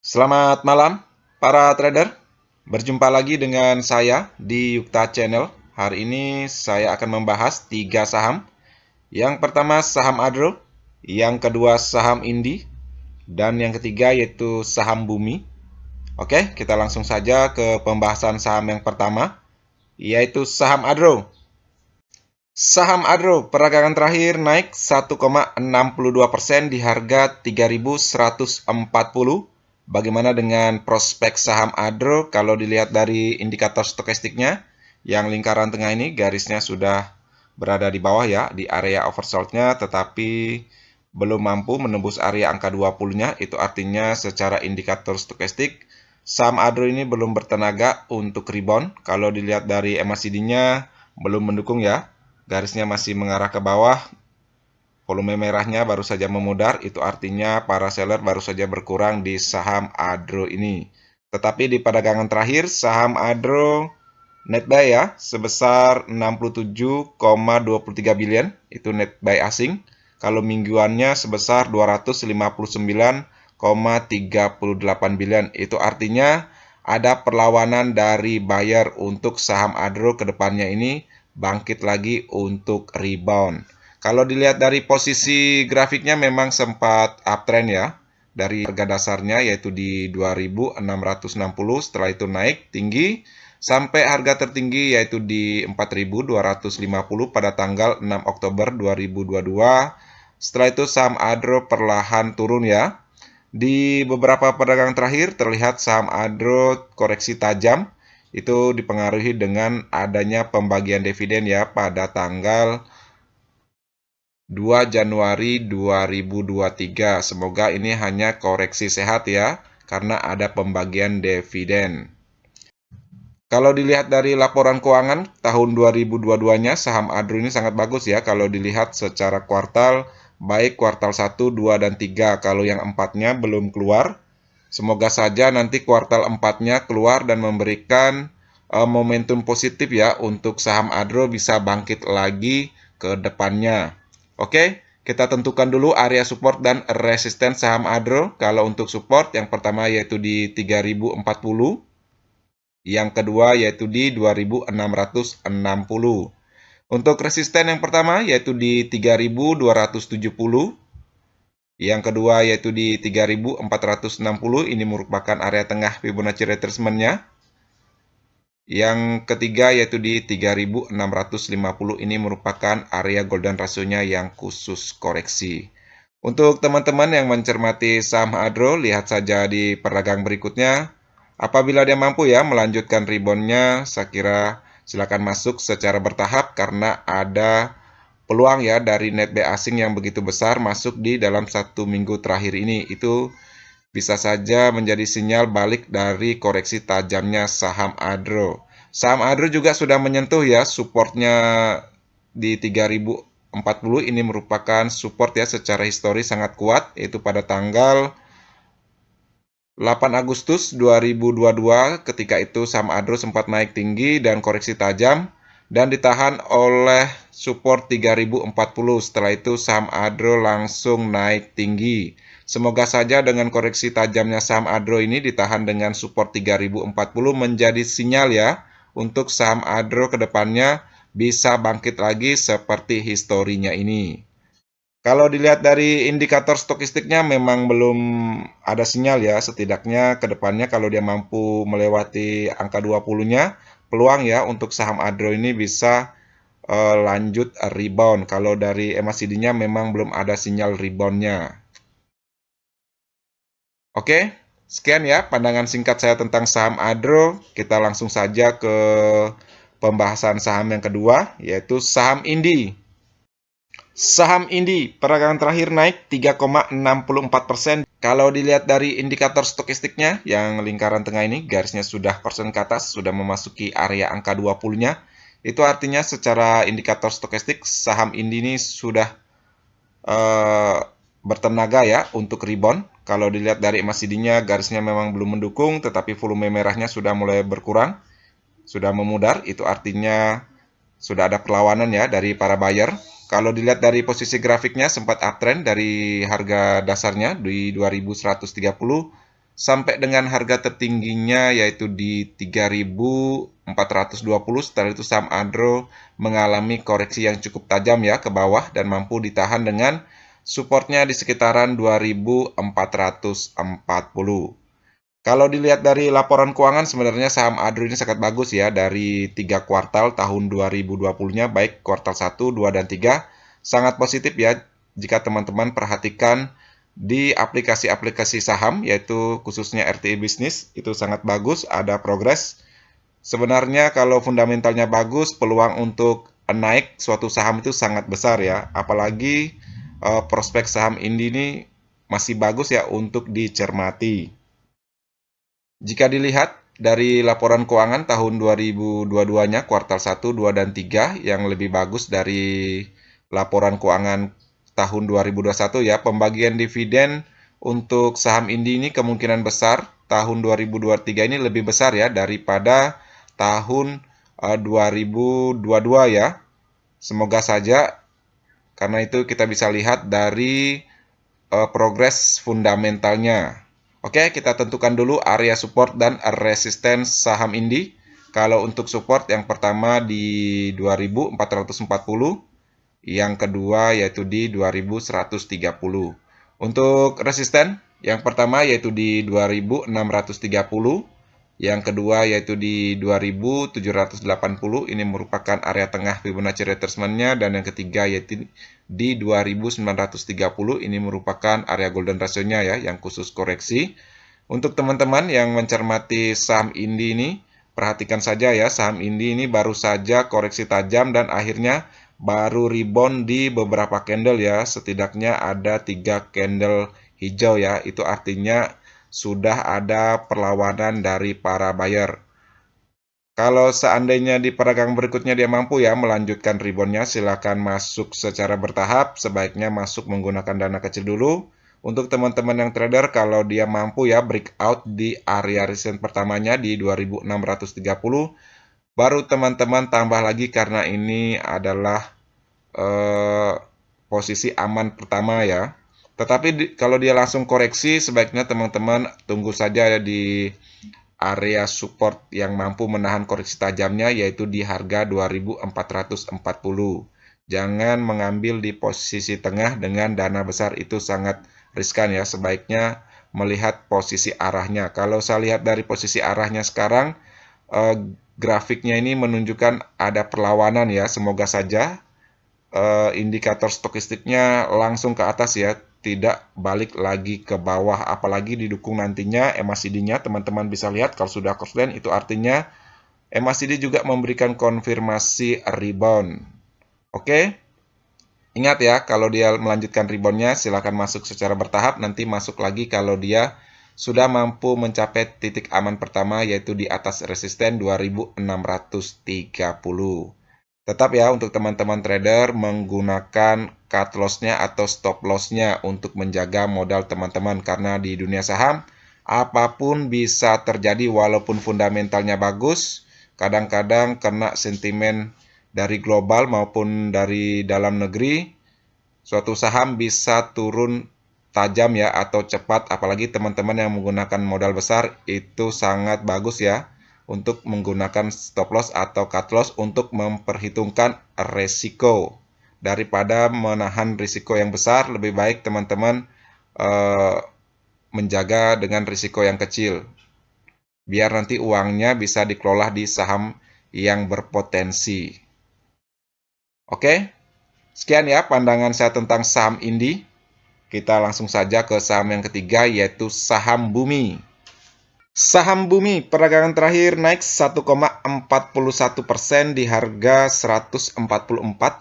Selamat malam, para trader. Berjumpa lagi dengan saya di Yukta Channel. Hari ini saya akan membahas 3 saham. Yang pertama saham Adro, yang kedua saham Indi, dan yang ketiga yaitu saham Bumi. Oke, kita langsung saja ke pembahasan saham yang pertama, yaitu saham Adro. Saham Adro peragangan terakhir naik 1,62% di harga 3.140. Bagaimana dengan prospek saham Adro kalau dilihat dari indikator stokastiknya? Yang lingkaran tengah ini garisnya sudah berada di bawah ya, di area oversold-nya, tetapi belum mampu menembus area angka 20-nya. Itu artinya secara indikator stokastik, saham Adro ini belum bertenaga untuk rebound. Kalau dilihat dari MACD-nya belum mendukung ya. Garisnya masih mengarah ke bawah, volume merahnya baru saja memudar, itu artinya para seller baru saja berkurang di saham Adro ini. Tetapi di perdagangan terakhir, saham Adro net buy ya, sebesar 67,23 billion, itu net buy asing. Kalau mingguannya sebesar 259,38 billion, itu artinya ada perlawanan dari buyer untuk saham Adro ke depannya ini bangkit lagi untuk rebound. Kalau dilihat dari posisi grafiknya memang sempat uptrend ya. Dari harga dasarnya yaitu di 2.660, setelah itu naik tinggi sampai harga tertinggi yaitu di 4.250 pada tanggal 6 Oktober 2022. Setelah itu saham Adro perlahan turun ya. Di beberapa perdagangan terakhir terlihat saham Adro koreksi tajam. Itu dipengaruhi dengan adanya pembagian dividen ya pada tanggal 2 Januari 2023. Semoga ini hanya koreksi sehat ya, karena ada pembagian dividen. Kalau dilihat dari laporan keuangan tahun 2022-nya, saham Adro ini sangat bagus ya kalau dilihat secara kuartal, baik kuartal 1, 2, dan 3. Kalau yang 4-nya belum keluar, semoga saja nanti kuartal 4-nya keluar dan memberikan momentum positif ya untuk saham Adro bisa bangkit lagi ke depannya. Oke, kita tentukan dulu area support dan resisten saham Adro. Kalau untuk support, yang pertama yaitu di 3040. Yang kedua yaitu di 2660. Untuk resisten yang pertama yaitu di 3270. Yang kedua yaitu di 3460. Ini merupakan area tengah Fibonacci retracement-nya. Yang ketiga yaitu di 3650. Ini merupakan area golden ratio-nya yang khusus koreksi. Untuk teman-teman yang mencermati saham Adro, lihat saja di perdagangan berikutnya. Apabila dia mampu ya melanjutkan rebound-nya, saya kira silakan masuk secara bertahap karena ada peluang ya dari net buy asing yang begitu besar masuk di dalam 1 minggu terakhir ini. Itu bisa saja menjadi sinyal balik dari koreksi tajamnya saham Adro. Saham Adro juga sudah menyentuh ya supportnya di 3040. Ini merupakan support ya secara historis sangat kuat, yaitu pada tanggal 8 Agustus 2022. Ketika itu saham Adro sempat naik tinggi dan koreksi tajam dan ditahan oleh support 3040. Setelah itu saham Adro langsung naik tinggi. Semoga saja dengan koreksi tajamnya saham Adro ini ditahan dengan support 3040 menjadi sinyal ya untuk saham Adro ke depannya bisa bangkit lagi seperti historinya ini. Kalau dilihat dari indikator stokistiknya memang belum ada sinyal ya, setidaknya ke depannya kalau dia mampu melewati angka 20-nya, peluang ya untuk saham Adro ini bisa lanjut rebound. Kalau dari MACD-nya memang belum ada sinyal rebound-nya. Oke, sekian ya pandangan singkat saya tentang saham Adro. Kita langsung saja ke pembahasan saham yang kedua, yaitu saham Indi. Saham Indi peragangan terakhir naik 3,64%. Kalau dilihat dari indikator stokistiknya yang lingkaran tengah ini garisnya sudah persen ke atas, sudah memasuki area angka 20-nya. Itu artinya secara indikator stokistik saham Indi ini sudah bertenaga ya untuk rebound. Kalau dilihat dari MACD-nya garisnya memang belum mendukung, tetapi volume merahnya sudah mulai berkurang, sudah memudar. Itu artinya sudah ada perlawanan ya dari para buyer. Kalau dilihat dari posisi grafiknya sempat uptrend dari harga dasarnya di 2130. sampai dengan harga tertingginya yaitu di 3.420. Setelah itu saham Adro mengalami koreksi yang cukup tajam ya ke bawah dan mampu ditahan dengan supportnya di sekitaran 2.440. Kalau dilihat dari laporan keuangan, sebenarnya saham Adro ini sangat bagus ya. Dari 3 kuartal tahun 2020-nya, baik kuartal 1, 2, dan 3, sangat positif ya jika teman-teman perhatikan di aplikasi-aplikasi saham, yaitu khususnya RTI Bisnis, itu sangat bagus, ada progres. Sebenarnya kalau fundamentalnya bagus, peluang untuk naik suatu saham itu sangat besar ya. Apalagi prospek saham ini masih bagus ya untuk dicermati. Jika dilihat dari laporan keuangan tahun 2022-nya, kuartal 1, 2, dan 3, yang lebih bagus dari laporan keuangan tahun 2021 ya, pembagian dividen untuk saham ini kemungkinan besar tahun 2023 ini lebih besar ya daripada tahun 2022 ya. Semoga saja, karena itu kita bisa lihat dari progres fundamentalnya. Oke, kita tentukan dulu area support dan resisten saham Indi. Kalau untuk support yang pertama di 2.440, yang kedua yaitu di 2.130. Untuk resisten yang pertama yaitu di 2.630, yang kedua yaitu di 2.780, ini merupakan area tengah Fibonacci retracement-nya, dan yang ketiga yaitu di 2.930, ini merupakan area golden ratio-nya ya, yang khusus koreksi. Untuk teman-teman yang mencermati saham Indi ini, perhatikan saja ya, saham Indi ini baru saja koreksi tajam dan akhirnya baru rebound di beberapa candle ya, setidaknya ada 3 candle hijau ya, itu artinya sudah ada perlawanan dari para buyer. Kalau seandainya di peragangan berikutnya dia mampu ya melanjutkan reboundnya, silakan masuk secara bertahap, sebaiknya masuk menggunakan dana kecil dulu. Untuk teman-teman yang trader, kalau dia mampu ya breakout di area resistance pertamanya di 2.630, baru teman-teman tambah lagi karena ini adalah posisi aman pertama ya. Tetapi kalau dia langsung koreksi, sebaiknya teman-teman tunggu saja di area support yang mampu menahan koreksi tajamnya, yaitu di harga 2.440. Jangan mengambil di posisi tengah dengan dana besar, itu sangat riskan ya. Sebaiknya melihat posisi arahnya. Kalau saya lihat dari posisi arahnya sekarang, grafiknya ini menunjukkan ada perlawanan ya. Semoga saja indikator stokastiknya langsung ke atas ya, tidak balik lagi ke bawah, apalagi didukung nantinya MACD-nya. Teman-teman bisa lihat kalau sudah crossline, itu artinya MACD juga memberikan konfirmasi rebound. Oke, ingat ya, kalau dia melanjutkan reboundnya silakan masuk secara bertahap, nanti masuk lagi kalau dia sudah mampu mencapai titik aman pertama, yaitu di atas resisten 2.630. Tetap ya, untuk teman-teman trader menggunakan cut loss-nya atau stop loss-nya untuk menjaga modal teman-teman, karena di dunia saham apapun bisa terjadi. Walaupun fundamentalnya bagus, kadang-kadang kena sentimen dari global maupun dari dalam negeri, suatu saham bisa turun tajam ya atau cepat, apalagi teman-teman yang menggunakan modal besar, itu sangat bagus ya untuk menggunakan stop loss atau cut loss untuk memperhitungkan resiko. Daripada menahan risiko yang besar, lebih baik teman-teman menjaga dengan risiko yang kecil, biar nanti uangnya bisa dikelola di saham yang berpotensi. Oke, sekian ya pandangan saya tentang saham Indi. Kita langsung saja ke saham yang ketiga, yaitu saham Bumi. Saham Bumi peragangan terakhir naik 1,41% di harga 144.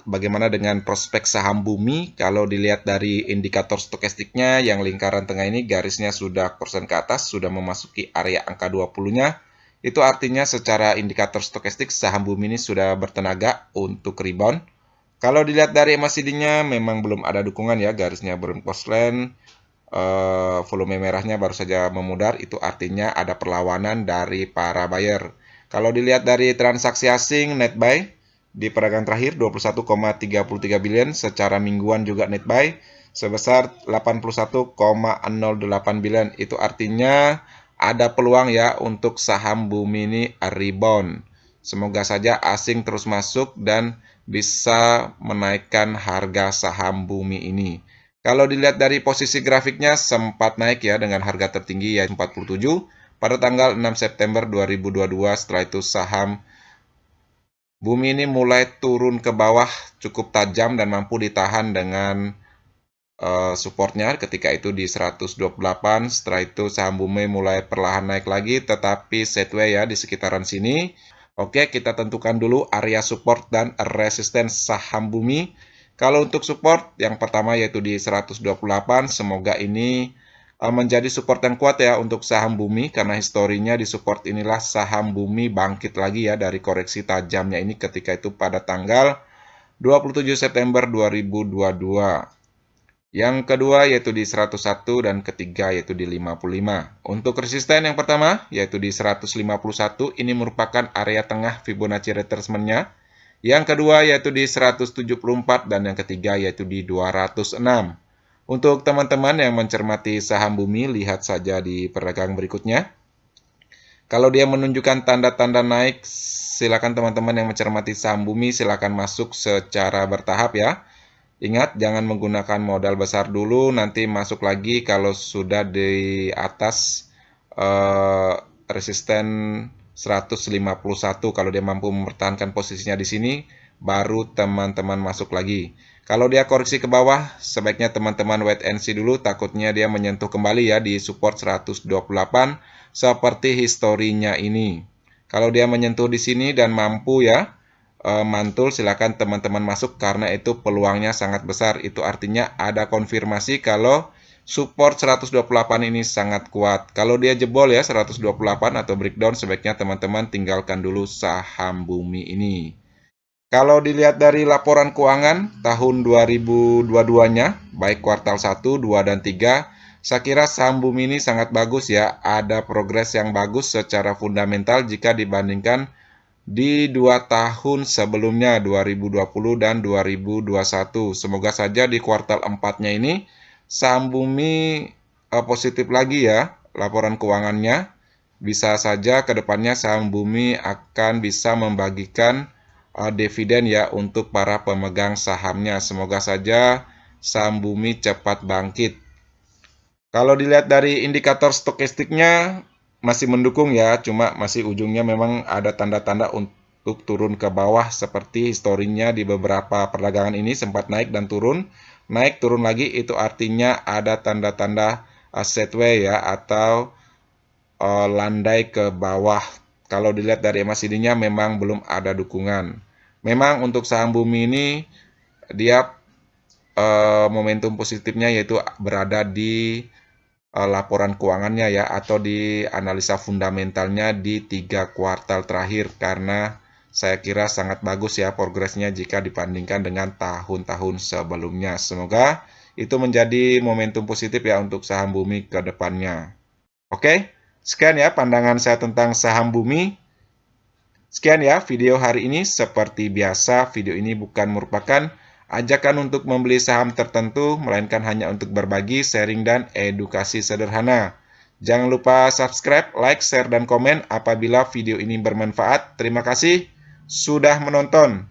Bagaimana dengan prospek saham Bumi? Kalau dilihat dari indikator stokastiknya yang lingkaran tengah ini garisnya sudah persen ke atas, sudah memasuki area angka 20-nya. Itu artinya secara indikator stokastik saham Bumi ini sudah bertenaga untuk rebound. Kalau dilihat dari MACD-nya memang belum ada dukungan ya, garisnya belum crossline. Volume merahnya baru saja memudar, itu artinya ada perlawanan dari para buyer. Kalau dilihat dari transaksi asing net buy di peragangan terakhir 21,33 billion, secara mingguan juga net buy sebesar 81,08 billion. Itu artinya ada peluang ya untuk saham Bumi ini rebound. Semoga saja asing terus masuk dan bisa menaikkan harga saham Bumi ini. Kalau dilihat dari posisi grafiknya sempat naik ya dengan harga tertinggi yaitu 47 pada tanggal 6 September 2022. Setelah itu saham Bumi ini mulai turun ke bawah cukup tajam dan mampu ditahan dengan supportnya ketika itu di 128. Setelah itu saham Bumi mulai perlahan naik lagi, tetapi sideways ya di sekitaran sini. Oke, kita tentukan dulu area support dan resisten saham Bumi. Kalau untuk support, yang pertama yaitu di 128, semoga ini menjadi support yang kuat ya untuk saham Bumi, karena historinya di support inilah saham Bumi bangkit lagi ya dari koreksi tajamnya ini ketika itu pada tanggal 27 September 2022. Yang kedua yaitu di 101 dan ketiga yaitu di 55. Untuk resisten yang pertama yaitu di 151, ini merupakan area tengah Fibonacci retracement-nya. Yang kedua yaitu di 174 dan yang ketiga yaitu di 206. Untuk teman-teman yang mencermati saham Bumi, lihat saja di perdagangan berikutnya. Kalau dia menunjukkan tanda-tanda naik, silakan teman-teman yang mencermati saham Bumi silakan masuk secara bertahap ya. Ingat, jangan menggunakan modal besar dulu, nanti masuk lagi kalau sudah di atas resisten 151. Kalau dia mampu mempertahankan posisinya di sini, baru teman-teman masuk lagi. Kalau dia koreksi ke bawah, sebaiknya teman-teman wait and see dulu, takutnya dia menyentuh kembali ya di support 128 seperti historinya ini. Kalau dia menyentuh di sini dan mampu ya, mantul, silakan teman-teman masuk karena itu peluangnya sangat besar. Itu artinya ada konfirmasi kalau support 128 ini sangat kuat. Kalau dia jebol ya 128 atau breakdown, sebaiknya teman-teman tinggalkan dulu saham Bumi ini. Kalau dilihat dari laporan keuangan tahun 2022-nya, baik kuartal 1, 2, dan 3, saya kira saham Bumi ini sangat bagus ya. Ada progres yang bagus secara fundamental jika dibandingkan di 2 tahun sebelumnya 2020 dan 2021. Semoga saja di kuartal 4-nya ini saham Bumi positif lagi ya laporan keuangannya. Bisa saja ke depannya saham Bumi akan bisa membagikan dividen ya untuk para pemegang sahamnya. Semoga saja saham Bumi cepat bangkit. Kalau dilihat dari indikator stokastiknya masih mendukung ya, cuma masih ujungnya memang ada tanda-tanda untuk turun ke bawah seperti historinya di beberapa perdagangan ini sempat naik dan turun. Naik turun lagi itu artinya ada tanda-tanda sideways ya atau landai ke bawah. Kalau dilihat dari MACD-nya memang belum ada dukungan. Memang untuk saham Bumi ini dia momentum positifnya yaitu berada di laporan keuangannya ya atau di analisa fundamentalnya di 3 kuartal terakhir, karena saya kira sangat bagus ya progresnya jika dibandingkan dengan tahun-tahun sebelumnya. Semoga itu menjadi momentum positif ya untuk saham Bumi ke depannya. Oke, sekian ya pandangan saya tentang saham Bumi. Sekian ya video hari ini. Seperti biasa, video ini bukan merupakan ajakan untuk membeli saham tertentu, melainkan hanya untuk berbagi, sharing, dan edukasi sederhana. Jangan lupa subscribe, like, share, dan komen apabila video ini bermanfaat. Terima kasih sudah menonton.